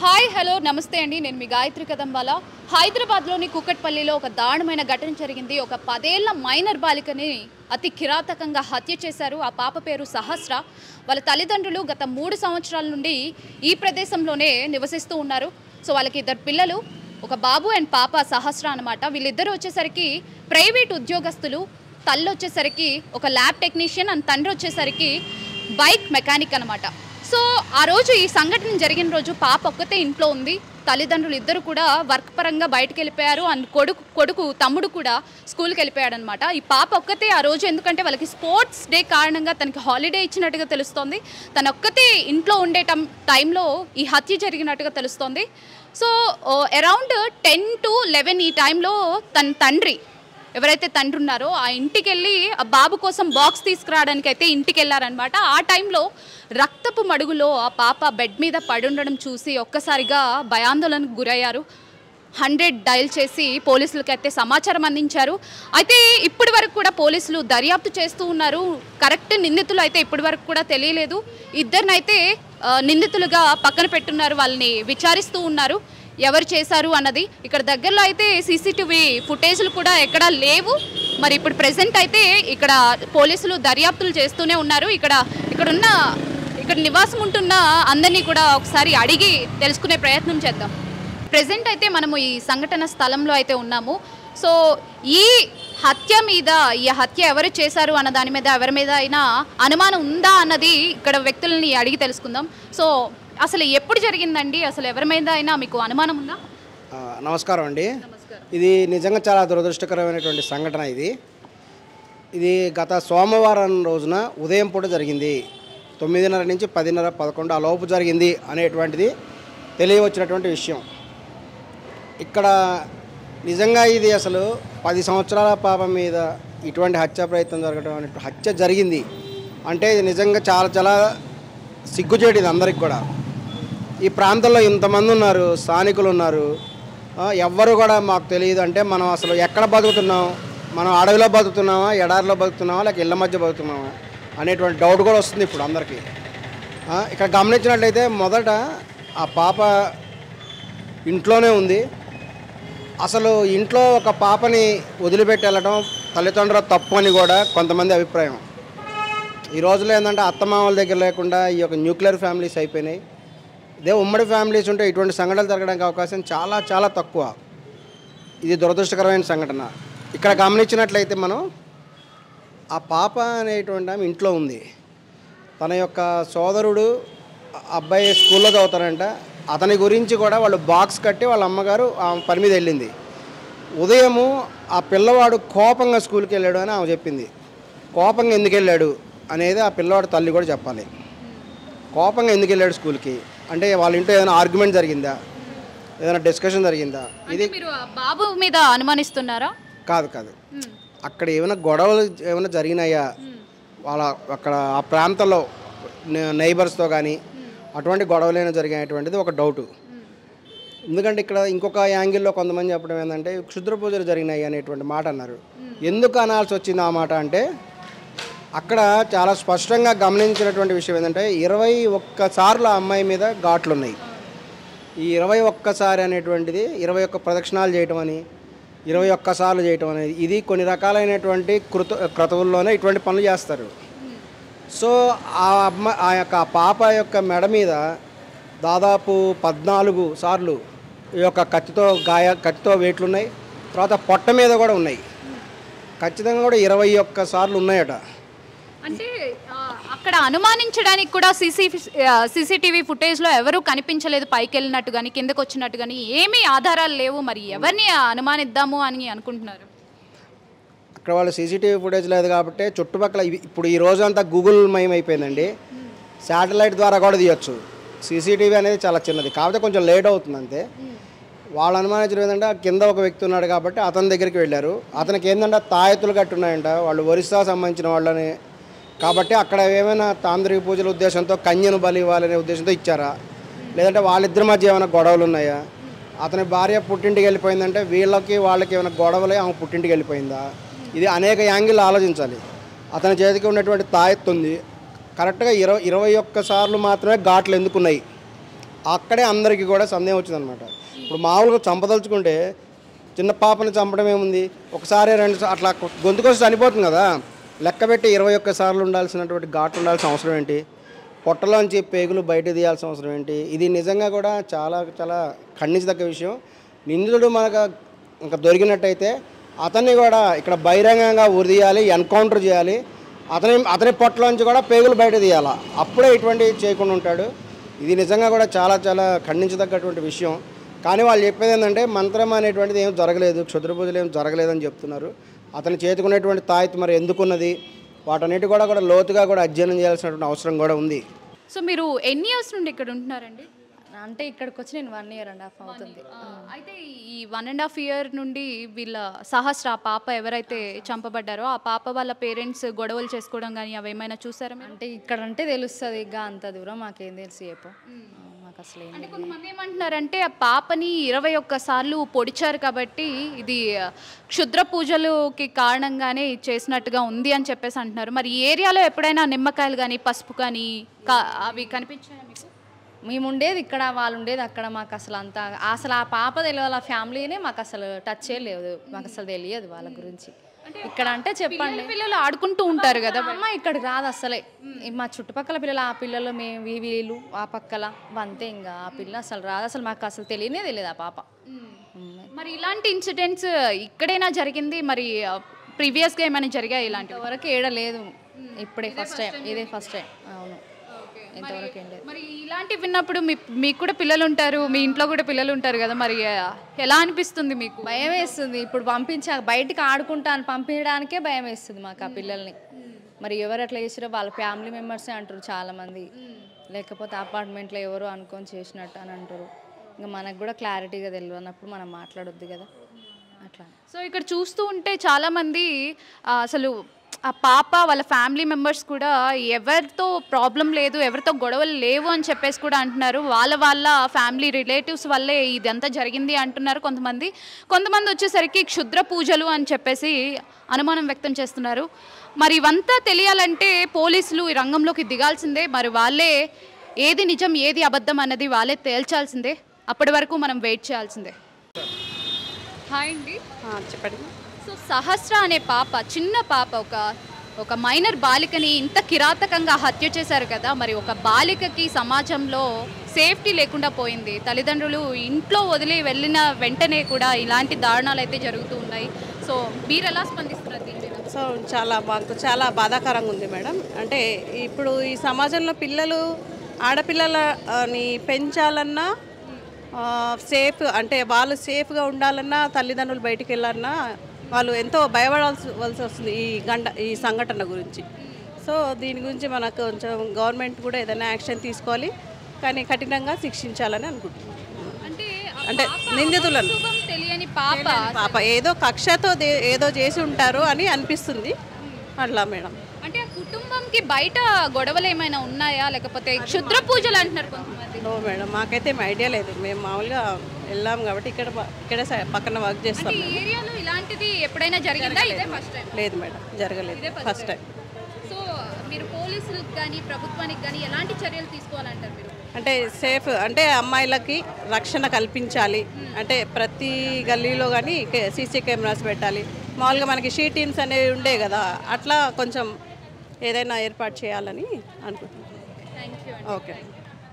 Hi hello నమస్తే అండి. నేను మీ గాయత్రి కదంబాల. హైదరాబాద్లోని కూకట్పల్లిలో ఒక దారుణమైన ఘటన జరిగింది. ఒక 10 ఏళ్ల మైనర్ బాలికని అతి కిరాతకంగా హత్య చేశారు. ఆ పాప పేరు సహస్ర. వాళ్ళ తల్లిదండ్రులు గత 3 సంవత్సరాల నుండి ఈ ప్రదేశంలోనే నివసిస్తూ ఉన్నారు. సో వాళ్ళకి 2 పిల్లలు, ఒక బాబు అండ్ పాప సహస్ర అనమాట. వీళ్ళిద్దరూ వచ్చేసరికి ప్రైవేట్ ఉద్యోగస్తులు. తల్లి వచ్చేసరికి ఒక ల్యాబ్ టెక్నీషియన్ అండ్ తండ్రి వచ్చేసరికి బైక్ మెకానిక్ అనమాట. సో ఆ రోజు ఈ సంఘటన జరిగిన రోజు పాప ఒక్కతే ఇంట్లో ఉంది. తల్లిదండ్రులు ఇద్దరు కూడా వర్క్ పరంగా బయటకు వెళ్ళిపోయారు. అండ్ తమ్ముడు కూడా స్కూల్కి వెళ్ళిపోయాడు అనమాట. ఈ పాప ఒక్కతే ఆ రోజు, ఎందుకంటే వాళ్ళకి స్పోర్ట్స్ డే కారణంగా తనకి హాలిడే ఇచ్చినట్టుగా తెలుస్తోంది. తన ఒక్కతే ఇంట్లో ఉండే టైంలో ఈ హత్య జరిగినట్టుగా తెలుస్తోంది. సో అరౌండ్ 10 to 11 ఈ టైంలో తన తండ్రి, ఎవరైతే తండ్రి ఉన్నారో ఆ ఇంటికి వెళ్ళి ఆ బాబు కోసం బాక్స్ తీసుకురావడానికి అయితే ఇంటికి వెళ్ళారనమాట. ఆ టైంలో రక్తపు మడుగులో ఆ పాప బెడ్ మీద పడి ఉండడం చూసి ఒక్కసారిగా భయాందోళనకు గురయ్యారు. 100 డయల్ చేసి పోలీసులకి అయితే సమాచారం అందించారు. అయితే ఇప్పటి వరకు కూడా పోలీసులు దర్యాప్తు చేస్తూ ఉన్నారు. కరెక్ట్ నిందితులు అయితే ఇప్పటి వరకు కూడా తెలియలేదు. ఇద్దరినైతే నిందితులుగా పక్కన పెట్టున్నారు. వాళ్ళని విచారిస్తూ ఉన్నారు ఎవరు చేశారు అన్నది. ఇక్కడ దగ్గరలో అయితే సీసీటీవీ ఫుటేజ్లు కూడా ఎక్కడా లేవు. మరి ఇప్పుడు ప్రెసెంట్ అయితే ఇక్కడ పోలీసులు దర్యాప్తులు చేస్తూనే ఉన్నారు. ఇక్కడ నివాసం ఉంటున్న అందరినీ కూడా ఒకసారి అడిగి తెలుసుకునే ప్రయత్నం చేద్దాం. ప్రెసెంట్ అయితే మనము ఈ సంఘటన స్థలంలో అయితే ఉన్నాము. సో ఈ హత్య ఎవరు చేశారు అన్న దాని మీద ఎవరి మీద అయినా అనుమానం ఉందా అన్నది ఇక్కడ వ్యక్తులని అడిగి తెలుసుకుందాం. సో అసలు ఎప్పుడు జరిగిందండి? అసలు ఎవరి మీద అయినా మీకు అనుమానం ఉందా? నమస్కారం అండి. ఇది నిజంగా చాలా దురదృష్టకరమైనటువంటి సంఘటన. ఇది గత సోమవారం రోజున ఉదయం పూట జరిగింది. 9:30 నుంచి 10:30, 11 ఆ లోపు జరిగింది అనేటువంటిది తెలియవచ్చినటువంటి విషయం. ఇక్కడ నిజంగా ఇది అసలు 10 సంవత్సరాల పాప మీద ఇటువంటి హత్య ప్రయత్నం జరగడం అనే హత్య జరిగింది అంటే ఇది నిజంగా చాలా చాలా సిగ్గుచేటు. ఇది అందరికి కూడా ఈ ప్రాంతంలో ఇంతమంది ఉన్నారు, స్థానికులు ఉన్నారు, ఎవ్వరు కూడా మాకు తెలియదు అంటే మనం అసలు ఎక్కడ బతుకుతున్నాం, మనం అడవిలో బతుకుతున్నామా, ఎడారిలో బతుకుతున్నామా, లేక ఇళ్ళ మధ్య బతుకుతున్నామా అనేటువంటి డౌట్ కూడా వస్తుంది ఇప్పుడు అందరికీ. ఇక్కడ గమనించినట్లయితే మొదట ఆ పాప ఇంట్లోనే ఉంది. అసలు ఇంట్లో ఒక పాపని వదిలిపెట్టి వెళ్ళడం తల్లిదండ్రుల తప్పు అని కూడా కొంతమంది అభిప్రాయం. ఈ రోజులో ఏంటంటే అత్తమామల దగ్గర లేకుండా ఈ యొక్క న్యూక్లియర్ ఫ్యామిలీస్ అయిపోయినాయి. ఇదే ఉమ్మడి ఫ్యామిలీస్ ఉంటే ఇటువంటి సంఘటనలు జరగడానికి అవకాశం చాలా చాలా తక్కువ. ఇది దురదృష్టకరమైన సంఘటన. ఇక్కడ గమనించినట్లయితే మనం ఆ పాప అనేటువంటి ఆమె ఇంట్లో ఉంది. తన యొక్క సోదరుడు అబ్బాయి స్కూల్లో చదువుతారంట. అతని గురించి కూడా వాళ్ళు బాక్స్ కట్టి వాళ్ళ అమ్మగారు ఆమె పని మీద వెళ్ళింది. ఉదయము ఆ పిల్లవాడు కోపంగా స్కూల్కి వెళ్ళాడు అని ఆమె చెప్పింది. కోపంగా ఎందుకు వెళ్ళాడు అనేది ఆ పిల్లవాడు తల్లి కూడా చెప్పాలి. కోపంగా ఎందుకు వెళ్ళాడు స్కూల్కి అంటే వాళ్ళ ఇంట్లో ఏదైనా ఆర్గ్యుమెంట్ జరిగిందా, ఏదైనా డిస్కషన్ జరిగిందా? ఇది మీరు బాబు మీద అనుమానిస్తున్నారా? కాదు. అక్కడ ఏమైనా గొడవలు ఏమైనా జరిగినాయా వాళ్ళ అక్కడ ఆ ప్రాంతంలో నైబర్స్తో కానీ అటువంటి గొడవలైనా జరిగినటువంటిది ఒక డౌటు. ఎందుకంటే ఇక్కడ ఇంకొక యాంగిల్లో కొంతమంది చెప్పడం ఏంటంటే క్షుద్ర పూజలు జరిగినాయి అనేటువంటి మాట అన్నారు. ఎందుకు అనాల్సి వచ్చింది ఆ మాట అంటే అక్కడ చాలా స్పష్టంగా గమనించినటువంటి విషయం ఏంటంటే 21 సార్లు ఆ అమ్మాయి మీద ఘాట్లు ఉన్నాయి. ఈ 21 సారి అనేటువంటిది 21 ప్రదక్షిణాలు చేయటం అని, 21 సార్లు చేయటం అనేది ఇది కొన్ని రకాలైనటువంటి క్రతువుల్లోనే ఇటువంటి పనులు చేస్తారు. సో ఆ యొక్క పాప యొక్క మెడ మీద దాదాపు 14 సార్లు ఈ యొక్క కత్తితో వేట్లు ఉన్నాయి. తర్వాత పొట్ట మీద కూడా ఉన్నాయి. ఖచ్చితంగా కూడా 21 సార్లు ఉన్నాయట. అంటే అక్కడ అనుమానించడానికి కూడా సీసీటీవీ ఫుటేజ్లో ఎవరు కనిపించలేదు. పైకి వెళ్ళినట్టు కానీ కిందకు వచ్చినట్టు కానీ ఏమీ ఆధారాలు లేవు. మరి ఎవరిని అనుమానిద్దాము అని అనుకుంటున్నారు? అక్కడ వాళ్ళు సీసీటీవీ ఫుటేజ్ లేదు కాబట్టి చుట్టుపక్కల ఇప్పుడు ఈ రోజు అంతా గూగుల్ మయం అయిపోయిందండి. శాటిలైట్ ద్వారా కూడా తీయచ్చు. సీసీటీవీ అనేది చాలా చిన్నది కాకపోతే కొంచెం లేట్ అవుతుంది అంతే. వాళ్ళు అనుమానించడం ఏంటంటే కింద ఒక వ్యక్తి ఉన్నాడు కాబట్టి అతని దగ్గరికి వెళ్ళారు. అతనికి ఏంటంటే తాయెత్తులు కట్టున్నాయంట, వాళ్ళు ఒరిస్సా సంబంధించిన వాళ్ళని కాబట్టి అక్కడ ఏమైనా తాంత్రిక పూజల ఉద్దేశంతో కన్యను బలి ఇవ్వాలనే ఉద్దేశంతో ఇచ్చారా, లేదంటే వాళ్ళిద్దరి మధ్య ఏమైనా గొడవలు ఉన్నాయా, అతని భార్య పుట్టింటికి వెళ్ళిపోయిందంటే వాళ్ళకి ఏమైనా గొడవలే ఆమె పుట్టింటికి వెళ్ళిపోయిందా, ఇది అనేక యాంగిల్ ఆలోచించాలి. అతని చేతికి ఉన్నటువంటి తాయెత్తు ఉంది. కరెక్ట్గా 21 సార్లు మాత్రమే ఘాట్లు ఎందుకున్నాయి అక్కడే అందరికీ కూడా సందేహం వచ్చిందనమాట. ఇప్పుడు మామూలుగా చంపదలుచుకుంటే చిన్న పాపని చంపడం ఏముంది, ఒకసారి రెండు అట్లా గొంతుకొచ్చి చనిపోతుంది కదా, లెక్క పెట్టి 21 సార్లు ఉండాల్సినటువంటి ఘాటు ఉండాల్సిన అవసరం ఏంటి, పొట్టలోంచి పేగులు బయట తీయాల్సిన అవసరం ఏంటి? ఇది నిజంగా కూడా చాలా చాలా ఖండించదగ్గ విషయం. నిందితుడు మనకు ఇంకా దొరికినట్టయితే అతన్ని కూడా ఇక్కడ బహిరంగంగా ఉరిదీయాలి, ఎన్కౌంటర్ చేయాలి. అతని పొట్టలోంచి కూడా పేగులు బయట తీయాలి, అప్పుడే ఇటువంటి చేయకుండా ఉంటాడు. ఇది నిజంగా కూడా చాలా చాలా ఖండించదగ్గటువంటి విషయం. కానీ వాళ్ళు చెప్పేది ఏంటంటే మంత్రం అనేటువంటిది ఏం జరగలేదు, క్షుద్ర పూజలు ఏం జరగలేదని చెప్తున్నారు. అతని చేతుకునేటువంటి తాయిత్ మరి ఎందుకున్నది, వాటన్నిటి కూడా లోతుగా కూడా అధ్యయనం చేయాల్సినటువంటి అవసరం కూడా ఉంది. సో మీరు ఎన్ని ఇయర్స్ నుండి ఇక్కడ ఉంటున్నారండి? అంటే ఇక్కడికి వచ్చి నేను 1.5 years అవుతుంది. అయితే ఈ 1.5 years నుండి వీళ్ళ సహస్ర ఆ పాప ఎవరైతే చంపబడ్డారో ఆ పాప వాళ్ళ పేరెంట్స్ గొడవలు చేసుకోవడం కానీ అవి ఏమైనా చూసారా మీరు? అంటే ఇక్కడ అంటే తెలుస్తుంది, ఇక అంత దూరం మాకేం తెలుసు చెప్పు, మాకు అసలు ఏం అంటే కొంతమంది ఏమంటున్నారంటే ఆ పాపని 21 సార్లు పొడిచారు కాబట్టి ఇది క్షుద్ర పూజలుకి కారణంగానే చేసినట్టుగా ఉంది అని చెప్పేసి అంటున్నారు. మరి ఈ ఏరియాలో ఎప్పుడైనా నిమ్మకాయలు కానీ పసుపు కానీ అవి కనిపించాయా మీకు? మేము ఉండేది ఇక్కడ, వాళ్ళు ఉండేది అక్కడ. మాకు అసలు ఆ పాప తెలియదు, ఆ ఫ్యామిలీనే మాకు అసలు టచ్ లేదు, మాకు అసలు తెలియదు వాళ్ళ గురించి. ఇక్కడ అంటే చెప్పండి, పిల్లలు ఆడుకుంటూ ఉంటారు కదా, అమ్మ ఇక్కడికి రాదు అసలే. మా చుట్టుపక్కల పిల్లలు, ఆ పిల్లలు మేము వీళ్ళు ఆ పక్కల అంతే, ఇంకా ఆ పిల్ల అసలు రాదు, అసలు మాకు అసలు తెలియదు ఆ పాప. మరి ఇలాంటి ఇన్సిడెంట్స్ ఇక్కడైనా జరిగింది, మరి ప్రీవియస్గా ఏమైనా జరిగాయి ఇలాంటి ఇంతవరకు ఏడలేదు, ఇప్పుడే ఫస్ట్ టైం, ఇదే ఫస్ట్ టైం. అవును, ఇంతవరకు ఏం లేదు. మరి ఇలాంటివి విన్నప్పుడు మీకు కూడా పిల్లలు ఉంటారు, మీ ఇంట్లో కూడా పిల్లలు ఉంటారు కదా, మరి ఎలా అనిపిస్తుంది మీకు? భయం వేస్తుంది. ఇప్పుడు బయటికి ఆడుకుంటాను పంపించడానికే భయం వేస్తుంది మాకు ఆ పిల్లల్ని. మరి ఎవరు అట్లా చేసిరో వాళ్ళ ఫ్యామిలీ మెంబర్సే అంటారు చాలామంది, లేకపోతే అపార్ట్మెంట్లో ఎవరో అనుకొని చేసినట్టు అని అంటారు. ఇంకా మనకు కూడా క్లారిటీగా తెలియదు అన్నప్పుడు మనం మాట్లాడొద్దు కదా అట్లా. సో ఇక్కడ చూస్తూ ఉంటే చాలామంది అసలు ఆ పాప వాళ్ళ ఫ్యామిలీ మెంబర్స్ కూడా ఎవరితో ప్రాబ్లం లేదు, ఎవరితో గొడవలు లేవు అని చెప్పేసి కూడా అంటున్నారు. వాళ్ళ ఫ్యామిలీ రిలేటివ్స్ వల్లే ఇదంతా జరిగింది అంటున్నారు కొంతమంది వచ్చేసరికి క్షుద్ర పూజలు అని చెప్పేసి అనుమానం వ్యక్తం చేస్తున్నారు. మరి ఇవంతా తెలియాలంటే పోలీసులు ఈ రంగంలోకి దిగాల్సిందే. మరి వాళ్ళే ఏది నిజం ఏది అబద్ధం అన్నది వాళ్ళే తేల్చాల్సిందే. అప్పటి వరకు మనం వెయిట్ చేయాల్సిందే. హాయ్ అండి, చెప్పండి. సో సహస్ర అనే పాప, చిన్న పాప, ఒక మైనర్ బాలికని ఇంత కిరాతకంగా హత్య చేశారు కదా. మరి ఒక బాలికకి సమాజంలో సేఫ్టీ లేకుండా పోయింది. తల్లిదండ్రులు ఇంట్లో వదిలి వెళ్ళిన వెంటనే కూడా ఇలాంటి దారుణాలు అయితే జరుగుతూ ఉన్నాయి. సో మీరు ఎలా స్పందిస్తున్నారు దీని మీద? సో మాకు చాలా బాధాకరంగా ఉంది మేడం. అంటే ఇప్పుడు ఈ సమాజంలో ఆడపిల్లలని పెంచాలన్నా సేఫ్, అంటే వాళ్ళు సేఫ్గా ఉండాలన్నా, తల్లిదండ్రులు బయటికి వెళ్ళాలన్నా వాళ్ళు ఎంతో భయపడాల్సి వస్తుంది ఈ సంఘటన గురించి. సో దీని గురించి మనకు కొంచెం గవర్నమెంట్ కూడా ఏదైనా యాక్షన్ తీసుకోవాలి, కానీ కఠినంగా శిక్షించాలని అనుకుంటున్నాను. అంటే నిందితులను తెలియని పాప ఏదో కక్షతో ఏదో చేసి ఉంటారు అని అనిపిస్తుంది అట్లా మేడం. అంటే ఆ కుటుంబంకి బయట గొడవలు ఏమైనా ఉన్నాయా, లేకపోతే క్షుద్ర పూజలు అంటున్నారు కొంతమంది? నో మేడం, మాకైతే ఐడియా లేదు. మేము మామూలుగా వెళ్ళాం కాబట్టి ఇక్కడే పక్కన వర్క్ చేస్తాం. ఈ ఏరియాలో ఇలాంటిది ఎప్పుడైనా జరిగిందా? ఇదే ఫస్ట్ టైం? లేదు మేడం, జరగలేదు, ఫస్ట్ టైం. సో మీరు పోలీసులకు కానీ ప్రభుత్వానికి కానీ ఎలాంటి చర్యలు తీసుకోవాలంటారు మీరు? అంటే సేఫ్, అంటే అమ్మాయిలకి రక్షణ కల్పించాలి. అంటే ప్రతి గల్లీలో కానీ సీసీ కెమెరాస్ పెట్టాలి. మామూలుగా మనకి షీ టీమ్స్ అనేవి ఉండే కదా, అట్లా కొంచెం ఏదైనా ఏర్పాటు చేయాలని అనుకుంటున్నాను. Thank you. ఓకే.